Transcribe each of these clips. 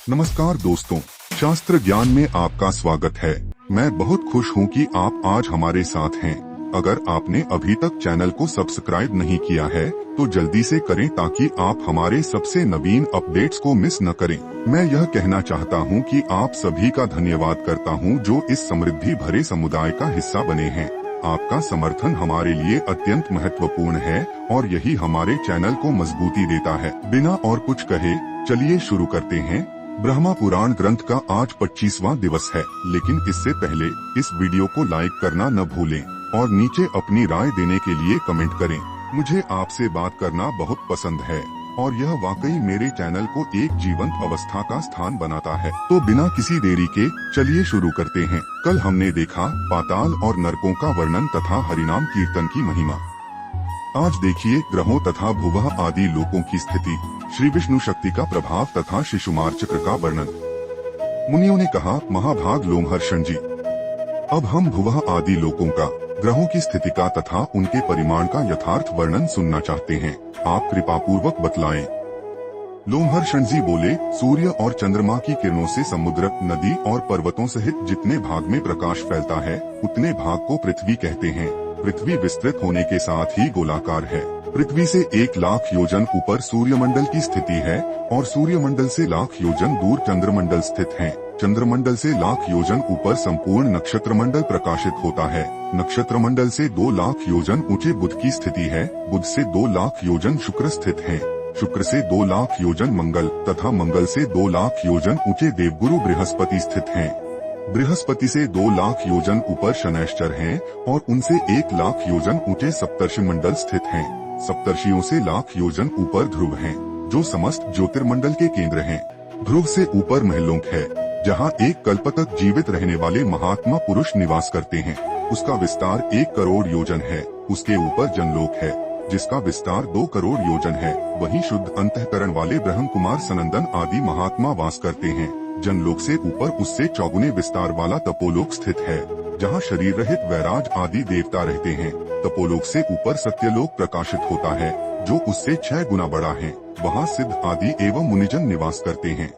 नमस्कार दोस्तों, शास्त्र ज्ञान में आपका स्वागत है। मैं बहुत खुश हूँ कि आप आज हमारे साथ हैं। अगर आपने अभी तक चैनल को सब्सक्राइब नहीं किया है तो जल्दी से करें ताकि आप हमारे सबसे नवीन अपडेट्स को मिस न करें। मैं यह कहना चाहता हूँ कि आप सभी का धन्यवाद करता हूँ जो इस समृद्धि भरे समुदाय का हिस्सा बने हैं। आपका समर्थन हमारे लिए अत्यंत महत्वपूर्ण है और यही हमारे चैनल को मजबूती देता है। बिना और कुछ कहे चलिए शुरू करते हैं। ब्रह्मा पुराण ग्रंथ का आज 25वां दिवस है, लेकिन इससे पहले इस वीडियो को लाइक करना न भूलें और नीचे अपनी राय देने के लिए कमेंट करें। मुझे आपसे बात करना बहुत पसंद है और यह वाकई मेरे चैनल को एक जीवंत अवस्था का स्थान बनाता है। तो बिना किसी देरी के चलिए शुरू करते हैं। कल हमने देखा पाताल और नरकों का वर्णन तथा हरिनाम कीर्तन की महिमा। आज देखिए ग्रहों तथा भुवः आदि लोकों की स्थिति, श्री विष्णु शक्ति का प्रभाव तथा शिशुमार चक्र का वर्णन। मुनियों ने कहा, महाभाग लोमहर्षण जी, अब हम भुवः आदि लोकों का, ग्रहों की स्थिति का तथा उनके परिमाण का यथार्थ वर्णन सुनना चाहते हैं। आप कृपा पूर्वक बतलाएं। लोमहर्षण जी बोले, सूर्य और चंद्रमा की किरणों से समुद्र, नदी और पर्वतों सहित जितने भाग में प्रकाश फैलता है उतने भाग को पृथ्वी कहते हैं। पृथ्वी विस्तृत होने के साथ ही गोलाकार है। पृथ्वी से 1,00,000 योजन ऊपर सूर्यमंडल की स्थिति है और सूर्यमंडल से 1,00,000 योजन दूर चंद्रमंडल स्थित है। चंद्रमंडल से 1,00,000 योजन ऊपर संपूर्ण नक्षत्र मंडल प्रकाशित होता है। नक्षत्र मंडल से 2,00,000 योजन ऊंचे बुध की स्थिति है। बुध से 2,00,000 योजन शुक्र स्थित है। शुक्र से 2,00,000 योजन मंगल तथा मंगल से 2,00,000 योजन ऊंचे देवगुरु बृहस्पति स्थित हैं। बृहस्पति से 2,00,000 योजन ऊपर शनैश्चर हैं और उनसे 1,00,000 योजन ऊंचे सप्तर्षि मंडल स्थित हैं। सप्तर्षियों से 1,00,000 योजन ऊपर ध्रुव हैं, जो समस्त ज्योतिर्मंडल के केंद्र हैं। ध्रुव से ऊपर महलोक है, जहां 1 कल्प तक जीवित रहने वाले महात्मा पुरुष निवास करते हैं। उसका विस्तार 1 करोड़ योजन है। उसके ऊपर जनलोक है, जिसका विस्तार 2 करोड़ योजन है। वहीं शुद्ध अंतःकरण वाले ब्रह्म कुमार सनंदन आदि महात्मा वास करते हैं। जनलोक से ऊपर उससे चौगुने विस्तार वाला तपोलोक स्थित है, जहां शरीर रहित वैराज आदि देवता रहते हैं। तपोलोक से ऊपर सत्यलोक प्रकाशित होता है, जो उससे 6 गुना बड़ा है। वहां सिद्ध आदि एवं मुनिजन निवास करते हैं।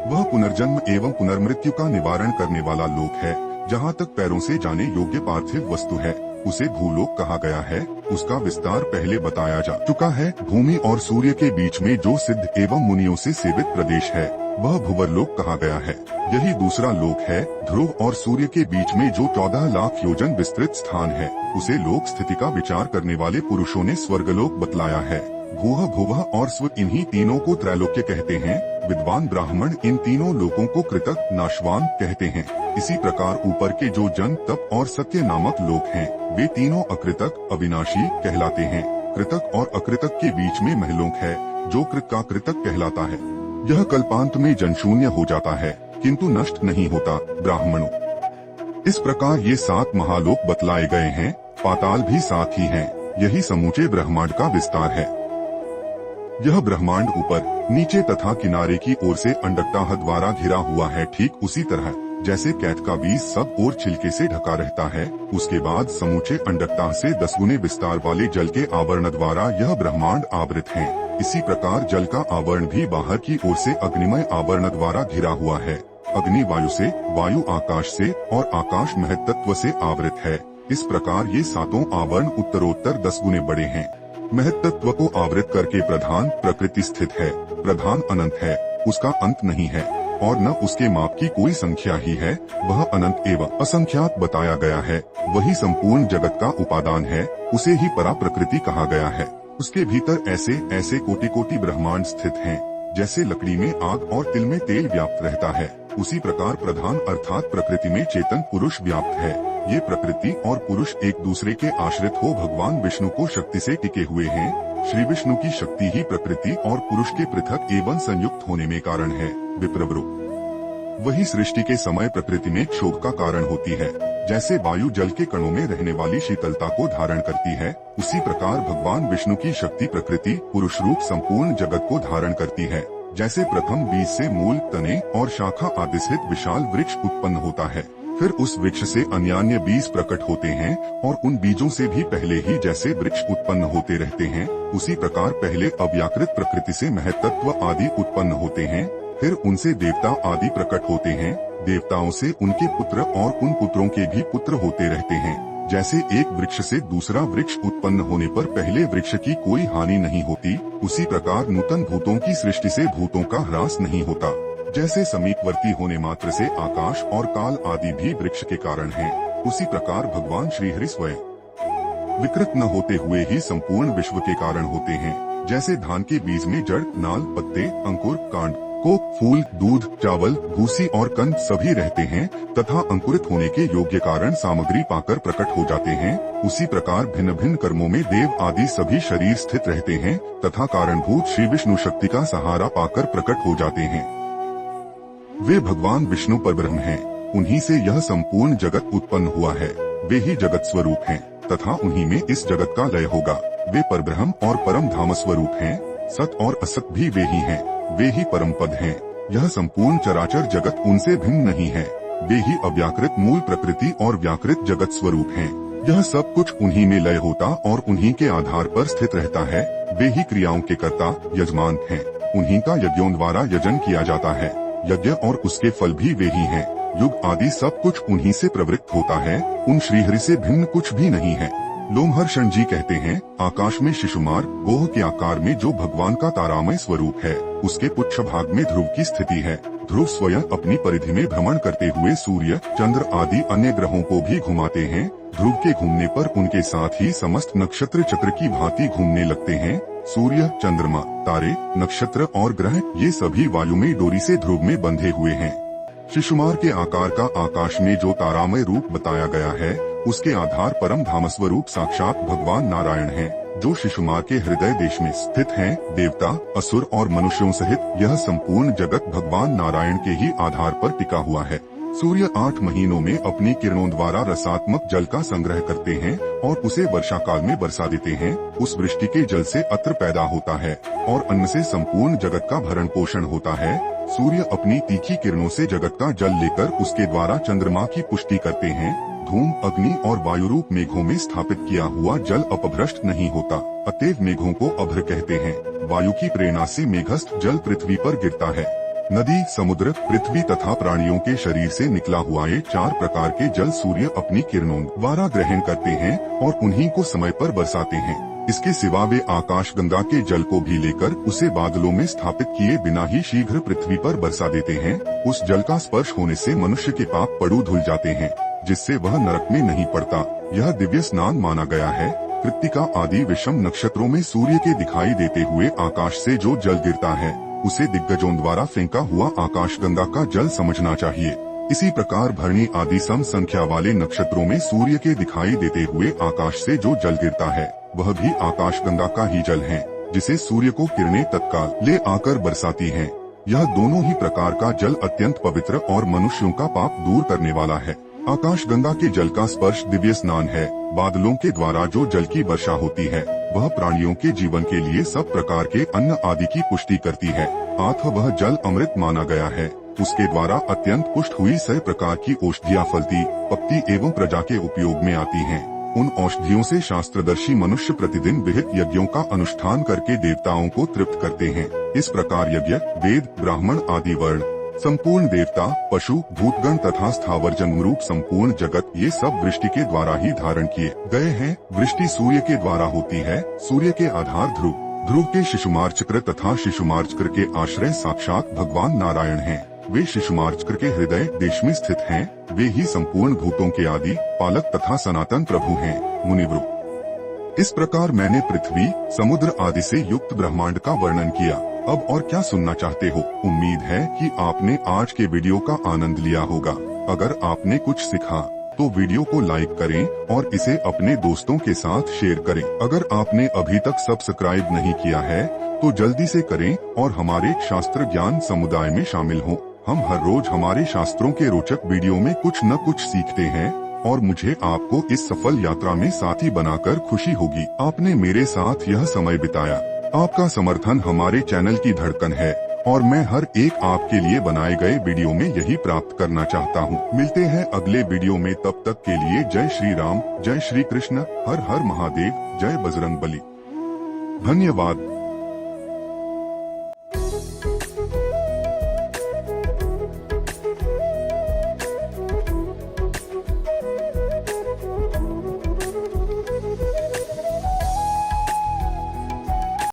वह पुनर्जन्म एवं पुनर्मृत्यु का निवारण करने वाला लोक है। जहां तक पैरों से जाने योग्य पार्थिव वस्तु है उसे भूलोक कहा गया है। उसका विस्तार पहले बताया जा चुका है। भूमि और सूर्य के बीच में जो सिद्ध एवं मुनियों से सेवित प्रदेश है वह भुवरलोक कहा गया है। यही दूसरा लोक है। ध्रुव और सूर्य के बीच में जो 14,00,000 योजन विस्तृत स्थान है उसे लोक स्थिति का विचार करने वाले पुरुषों ने स्वर्गलोक बतलाया है। भूह, भुवः और स्व, इन्हीं तीनों को त्रैलोक्य कहते हैं। विद्वान ब्राह्मण इन तीनों लोकों को कृतक, नाशवान कहते हैं। इसी प्रकार ऊपर के जो जन, तप और सत्य नामक लोक हैं, वे तीनों अकृतक, अविनाशी कहलाते हैं। कृतक और अकृतक के बीच में महलोक है, जो कृत का कृतक कहलाता है। यह कल्पांत में जनशून्य हो जाता है, किंतु नष्ट नहीं होता। ब्राह्मणों, इस प्रकार ये 7 महालोक बतलाए गए हैं। पाताल भी 7 ही हैं। यही समूचे ब्रह्मांड का विस्तार है। यह ब्रह्मांड ऊपर, नीचे तथा किनारे की ओर से अंडकटाह द्वारा घिरा हुआ है। ठीक उसी तरह जैसे कैथ का बीज सब ओर छिलके से ढका रहता है, उसके बाद समूचे अंडकटाह से 10 गुने विस्तार वाले जल के आवरण द्वारा यह ब्रह्मांड आवृत है। इसी प्रकार जल का आवरण भी बाहर की ओर से अग्निमय आवरण द्वारा घिरा हुआ है। अग्नि वायु से, वायु आकाश से और आकाश महत्तत्व से आवृत है। इस प्रकार ये 7 आवरण उत्तरोत्तर 10 गुने बड़े हैं। महत्तत्व को आवृत करके प्रधान प्रकृति स्थित है। प्रधान अनंत है, उसका अंत नहीं है और न उसके माप की कोई संख्या ही है। वह अनंत एवं असंख्यात बताया गया है। वही संपूर्ण जगत का उपादान है। उसे ही परा प्रकृति कहा गया है। उसके भीतर ऐसे ऐसे कोटि कोटि ब्रह्मांड स्थित हैं। जैसे लकड़ी में आग और तिल में तेल व्याप्त रहता है, उसी प्रकार प्रधान अर्थात प्रकृति में चेतन पुरुष व्याप्त है। ये प्रकृति और पुरुष एक दूसरे के आश्रित हो भगवान विष्णु को शक्ति से टिके हुए हैं। श्री विष्णु की शक्ति ही प्रकृति और पुरुष के पृथक एवं संयुक्त होने में कारण है। विप्रवरो, वही सृष्टि के समय प्रकृति में क्षोभ का कारण होती है। जैसे वायु जल के कणों में रहने वाली शीतलता को धारण करती है, उसी प्रकार भगवान विष्णु की शक्ति प्रकृति पुरुष रूप संपूर्ण जगत को धारण करती है। जैसे प्रथम बीज से मूल, तने और शाखा आदि सहित विशाल वृक्ष उत्पन्न होता है, फिर उस वृक्ष से अन्यान्य बीज प्रकट होते हैं और उन बीजों से भी पहले ही जैसे वृक्ष उत्पन्न होते रहते हैं, उसी प्रकार पहले अव्याकृत प्रकृति से महत्तत्व आदि उत्पन्न होते हैं। फिर उनसे देवता आदि प्रकट होते हैं। देवताओं से उनके पुत्र और उन पुत्रों के भी पुत्र होते रहते हैं। जैसे एक वृक्ष से दूसरा वृक्ष उत्पन्न होने पर पहले वृक्ष की कोई हानि नहीं होती, उसी प्रकार नूतन भूतों की सृष्टि से भूतों का ह्रास नहीं होता। जैसे समीपवर्ती होने मात्र से आकाश और काल आदि भी वृक्ष के कारण हैं, उसी प्रकार भगवान श्रीहरि स्वयं विकृत न होते हुए ही संपूर्ण विश्व के कारण होते हैं। जैसे धान के बीज में जड़, नाल, पत्ते, अंकुर, कांड, कोक, फूल, दूध, चावल, भूसी और कंद सभी रहते हैं तथा अंकुरित होने के योग्य कारण सामग्री पाकर प्रकट हो जाते हैं, उसी प्रकार भिन्न भिन्न कर्मों में देव आदि सभी शरीर स्थित रहते हैं तथा कारणभूत श्री विष्णु शक्ति का सहारा पाकर प्रकट हो जाते हैं। वे भगवान विष्णु परब्रह्म हैं, उन्हीं से यह संपूर्ण जगत उत्पन्न हुआ है। वे ही जगत स्वरूप हैं तथा उन्हीं में इस जगत का लय होगा। वे परब्रह्म और परम धाम स्वरूप हैं। सत और असत भी वे ही हैं, वे ही परम पद हैं। यह संपूर्ण चराचर जगत उनसे भिन्न नहीं है। वे ही अव्याकृत मूल प्रकृति और व्याकृत जगत स्वरूप हैं। यह सब कुछ उन्हीं में लय होता और उन्हीं के आधार पर स्थित रहता है। वे ही क्रियाओं के कर्ता यजमान हैं। उन्हीं का यज्ञों द्वारा यजन किया जाता है। यज्ञ और उसके फल भी वे ही हैं। युग आदि सब कुछ उन्हीं से प्रवृत्त होता है। उन श्रीहरि से भिन्न कुछ भी नहीं है। लोमहर्षण जी कहते हैं, आकाश में शिशुमार गोह के आकार में जो भगवान का तारामय स्वरूप है, उसके पुच्छ भाग में ध्रुव की स्थिति है। ध्रुव स्वयं अपनी परिधि में भ्रमण करते हुए सूर्य, चंद्र आदि अन्य ग्रहों को भी घुमाते हैं। ध्रुव के घूमने पर उनके साथ ही समस्त नक्षत्र चक्र की भांति घूमने लगते हैं। सूर्य, चंद्रमा, तारे, नक्षत्र और ग्रह ये सभी वायु में डोरी से ध्रुव में बंधे हुए हैं। शिशुमार के आकार का आकाश में जो तारामय रूप बताया गया है, उसके आधार परम धाम स्वरूप साक्षात भगवान नारायण हैं, जो शिशुमार के हृदय देश में स्थित हैं। देवता, असुर और मनुष्यों सहित यह संपूर्ण जगत भगवान नारायण के ही आधार पर टिका हुआ है। सूर्य 8 महीनों में अपनी किरणों द्वारा रसात्मक जल का संग्रह करते हैं और उसे वर्षा काल में बरसा देते हैं। उस वृष्टि के जल से अत्र पैदा होता है और अन्न से संपूर्ण जगत का भरण पोषण होता है। सूर्य अपनी तीखी किरणों से जगत का जल लेकर उसके द्वारा चंद्रमा की पुष्टि करते हैं। धूम, अग्नि और वायु रूप मेघों में स्थापित किया हुआ जल अपभ्रष्ट नहीं होता, अतएव मेघों को अभ्र कहते हैं। वायु की प्रेरणा से मेघस्थ जल पृथ्वी पर गिरता है। नदी, समुद्र, पृथ्वी तथा प्राणियों के शरीर से निकला हुआ ये 4 प्रकार के जल सूर्य अपनी किरणों द्वारा ग्रहण करते हैं और उन्हीं को समय पर बरसाते हैं। इसके सिवा वे आकाश गंगा के जल को भी लेकर उसे बादलों में स्थापित किए बिना ही शीघ्र पृथ्वी पर बरसा देते हैं। उस जल का स्पर्श होने से मनुष्य के पाप पड़ू धुल जाते हैं, जिससे वह नरक में नहीं पड़ता। यह दिव्य स्नान माना गया है। कृत्तिका आदि विषम नक्षत्रों में सूर्य के दिखाई देते हुए आकाश से जो जल गिरता है, उसे दिग्गजों द्वारा फेंका हुआ आकाश गंगा का जल समझना चाहिए। इसी प्रकार भरणी आदि सम संख्या वाले नक्षत्रों में सूर्य के दिखाई देते हुए आकाश से जो जल गिरता है, वह भी आकाश गंगा का ही जल है, जिसे सूर्य को किरणें तत्काल ले आकर बरसाती हैं। यह दोनों ही प्रकार का जल अत्यंत पवित्र और मनुष्यों का पाप दूर करने वाला है। आकाश गंगा के जल का स्पर्श दिव्य स्नान है। बादलों के द्वारा जो जल की वर्षा होती है, वह प्राणियों के जीवन के लिए सब प्रकार के अन्न आदि की पुष्टि करती है। अतः वह जल अमृत माना गया है। उसके द्वारा अत्यंत पुष्ट हुई 100 प्रकार की औषधियाँ फलती, पकती एवं प्रजा के उपयोग में आती हैं। उन औषधियों से शास्त्रदर्शी मनुष्य प्रतिदिन विहित यज्ञों का अनुष्ठान करके देवताओं को तृप्त करते हैं। इस प्रकार यज्ञ, वेद, ब्राह्मण आदि वर्ण, संपूर्ण देवता, पशु, भूतगण तथा स्थावर जंगम रूप संपूर्ण जगत ये सब वृष्टि के द्वारा ही धारण किए गए हैं। वृष्टि सूर्य के द्वारा होती है। सूर्य के आधार ध्रुव, ध्रुव के शिशुमार चक्र तथा शिशुमार चक्र के आश्रय साक्षात भगवान नारायण हैं। वे शिशुमार चक्र के हृदय देश में स्थित हैं। वे ही संपूर्ण भूतों के आदि पालक तथा सनातन प्रभु हैं। मुनिवृ, इस प्रकार मैंने पृथ्वी, समुद्र आदि से युक्त ब्रह्मांड का वर्णन किया। अब और क्या सुनना चाहते हो? उम्मीद है कि आपने आज के वीडियो का आनंद लिया होगा। अगर आपने कुछ सीखा तो वीडियो को लाइक करें और इसे अपने दोस्तों के साथ शेयर करें। अगर आपने अभी तक सब्सक्राइब नहीं किया है तो जल्दी से करें और हमारे शास्त्र ज्ञान समुदाय में शामिल हों। हम हर रोज हमारे शास्त्रों के रोचक वीडियो में कुछ न कुछ सीखते हैं और मुझे आपको इस सफल यात्रा में साथी बनाकर खुशी होगी। आपने मेरे साथ यह समय बिताया। आपका समर्थन हमारे चैनल की धड़कन है और मैं हर एक आपके लिए बनाए गए वीडियो में यही प्राप्त करना चाहता हूँ। मिलते हैं अगले वीडियो में, तब तक के लिए जय श्री राम, जय श्री कृष्ण, हर हर महादेव, जय बजरंग बली। धन्यवाद।